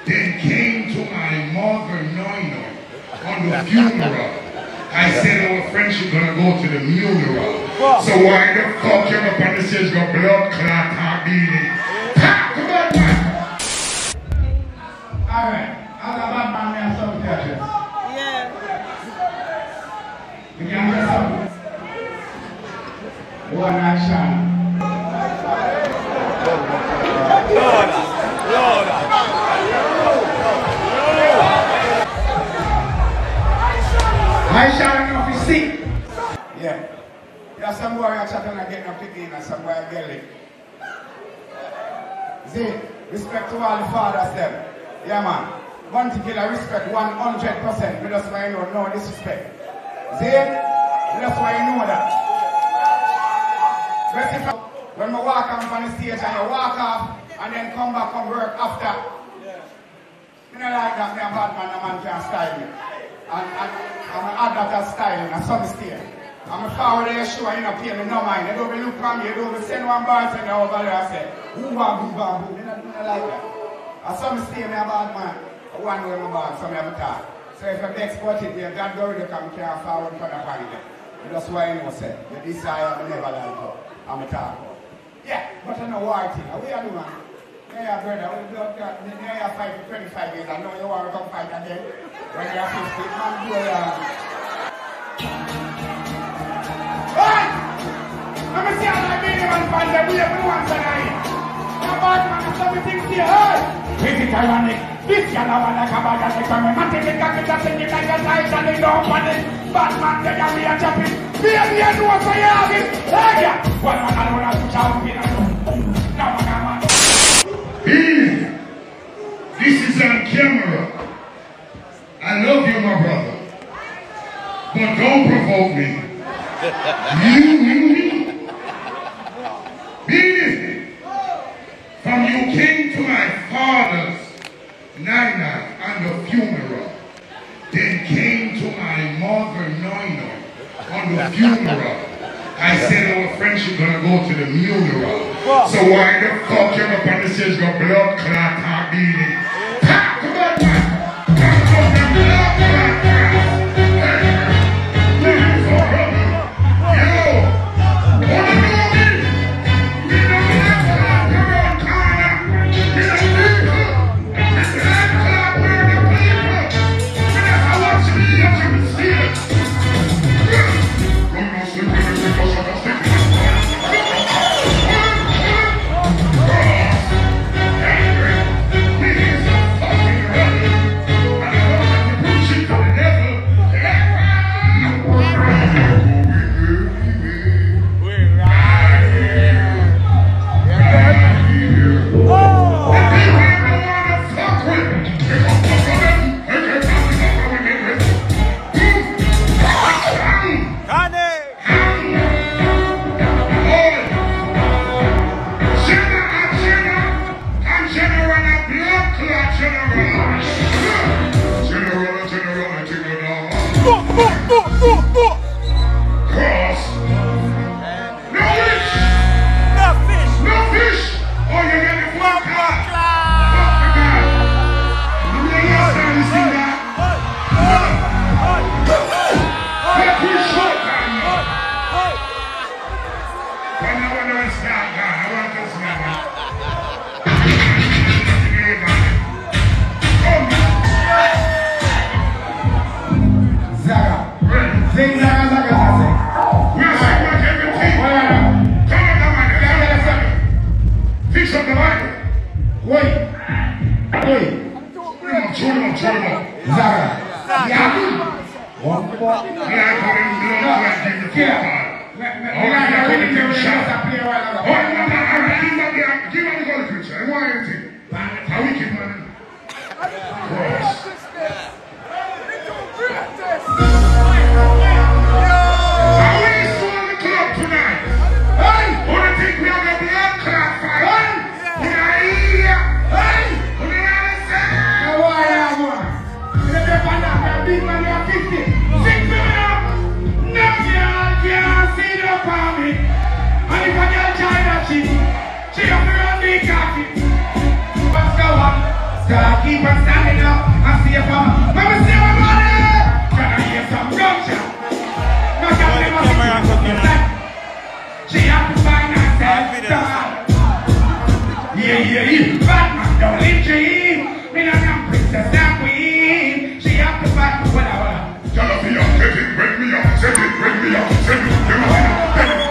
then came to my mother Noino on the funeral. I said our friendship gonna go to the funeral. So why the fuck you're up on the stage got blood clot or Beenie? Ha! Come on, man! Alright, as a bad man, I have some judges. Yeah. You can get some. One action. I shall not be sick. Yeah. Yeah, some boy are chatting and getting a picking and some boy are getting. See, respect to all the fathers them. Yeah man. One thing I respect 100%. Me just why you know no disrespect. See? That's why you know that. But if when I walk on the stage and you walk off and then come back and work after. I don't like that. Me a bad man, a man can't style me. And I'm an add that style and some stay. I'm a forward there show and you don't pay me no mind. They don't look at me, they don't send one bartender over there and say, who want who want who? I don't like that. And some stay me a bad man. I want to know my bad, some have a talk. So if I export it, you God go to come can't forward for the party. That's why I know say, the desire I never like it. I'm a talk about. Yeah, but I know war thing. What are you doing? Yeah, brother, we blood clot. Yeah, you fight for 25 years. I know you want to come fight again. When you're 50, man, do Hey! Let me see how my Beenie man find the way we want tonight. Now, bad man, I'm something things here. Hey! This is ironic. This yellow one like a bag of the comment. Man, take it, take it like a knife and they don't panic. Bad man, they are we are jumping. Baby, I know what I have it. Hey, yeah. One man, I don't want to shout in a room. Now, man. Beenie, this is on camera. I love you, my brother. But don't provoke me. You. Beenie, from you came to my father's Nina and the funeral, then came to my mother Noino on the funeral. I said our friendship gonna go to the funeral. So why the fuck you're up on the stage got blood clot or Beenie? Ha! Come on, man! Stop. keep on standing up and see if I'm. Let me see my money! Can I hear some gunshot? No, can I never see that? She have to find herself down. Yeah. Batman don't live dream. Me not young princess that queen. She have to fight. Whatever. Tell her me up, set it, break me up, set it, break me up, set it, set it.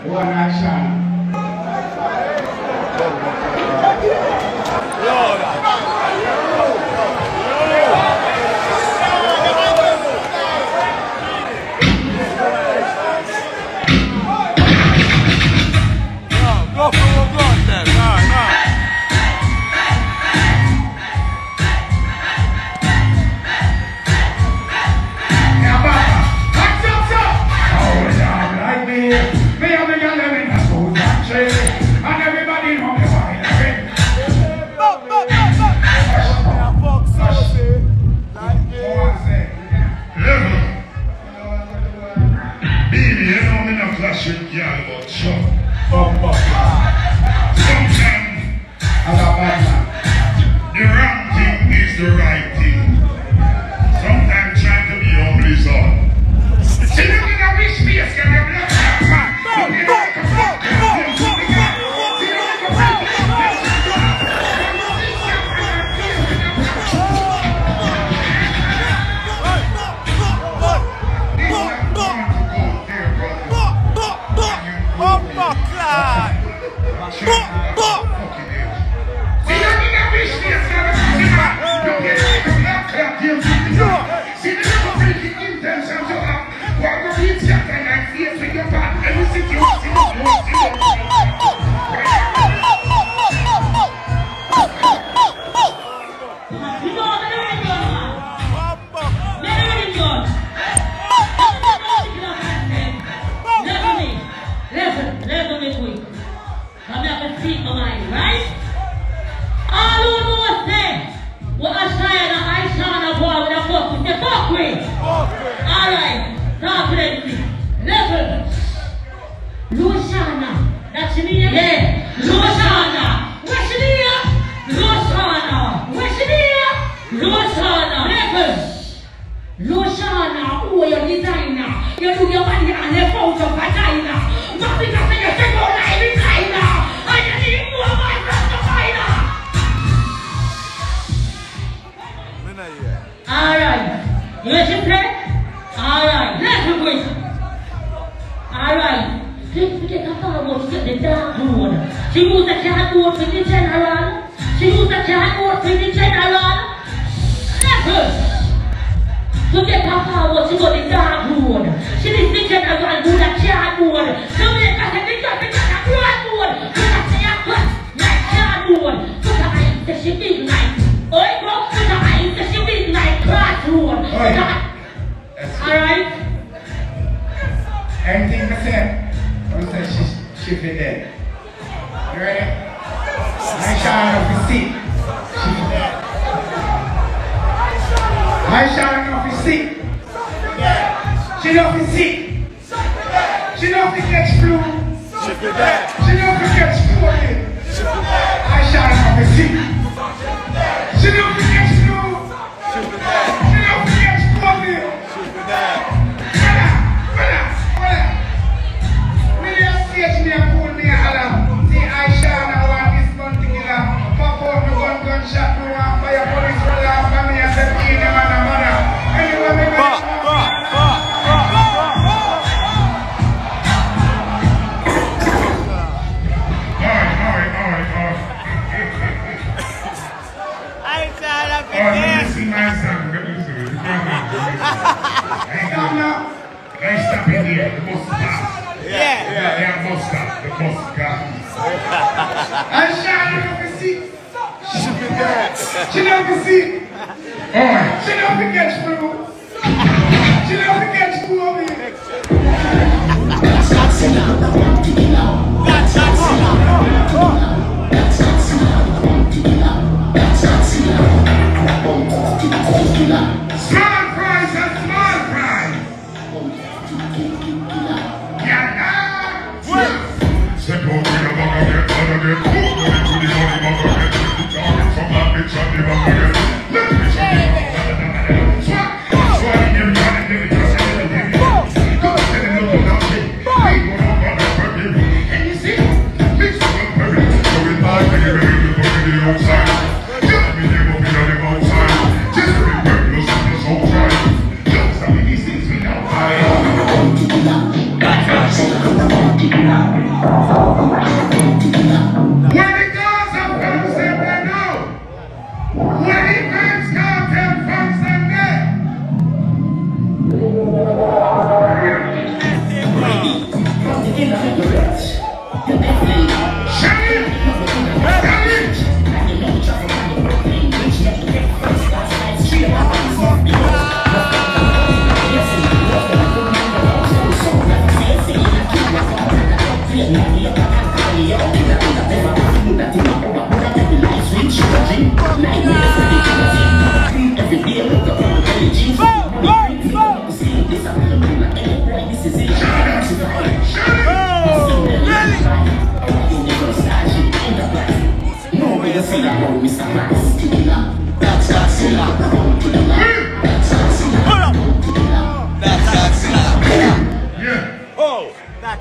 One action. And everybody know me why again. Beenie, you know me not clash with y'all about shop. Sometimes the wrong thing is the right thing. Sometimes trying to be humble is all. See, look at that rich face, can you block that? Right? All who know say, what Ishawna boy with a fuck with the fuck with. Alright, talk to them. Level. Ishawna. That's she mean? Yeah. Ishawna. Where she be? Ishawna. Where she be? Ishawna. Level. Ishawna, who are your designer? You do your money and the photo of vagina. Nothing can say you take all that every time now. Alright, you let him play? Alright, let him win. Alright, take a forward to get the dark road. She used the cardboard for the general. She used the cardboard for the general. Never. To get her forward to go the dark road. She needs the general do the cardboard. So make her say the cardboard. You can say a cut like cardboard. Put her eyes that she big like. Oi, bro, put her eyes that she big like classroom. Alright? Anything I said, I said she fit there. You ready? Ishawna off his seat. She fit there. Ishawna off his seat. She off his seat. She off the catch flu. She fit there. She off the catch flu. Ishawna off his seat. She don't forget you. She don't forget you. Me just sketch me and pull me a holler. See Ishawna want this gun together. Pop out me gunshot. Me want fire police roll off and me and say Beenie man a mother. Anyway, me go. Listen my son, listen. Hey, stop in here, the bus stop. Yeah, bus stop, the bus stop. Ishawna off his seat. She never see. Alright. She never gets through. She never gets through of it. Small price and small price. Yeah, step out to the bag again, and again. Go into the money bag again. The target from that bitch and the bag again. Let me show you. Swag. Swag in your hand and give it just a little bit. Go tell him look at that shit. Big one up on that burger. And you see, mix it up very. So it's not to get ready to go to the outside. Just be there, go be on the outside. Just be there, no sickness, no try. Just tell me these things we know. Where the girls are from, say they know. Where the fans come from, say they. Shut it!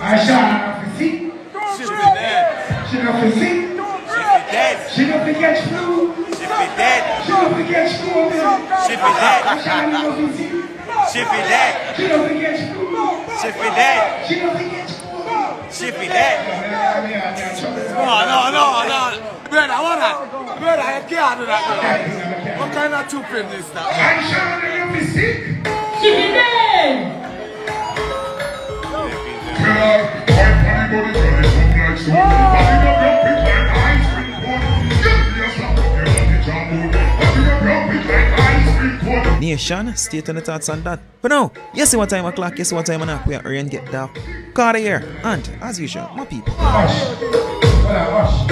Ishawna, she don't forget She don't forget flu. She don't forget school. She forget. Ishawna don't forget. She forget. She don't forget school. She forget. She don't forget school. She forget. No. Brother, what that? Brother, I can't do that. What kind of two-pin is that? Ishawna don't be sick. She be dead. Nation, stay on the thoughts on that. But now, you see what time o'clock, you see what time o'clock, we are and get dark. Carter here, and as usual, my people. Hush. Hush.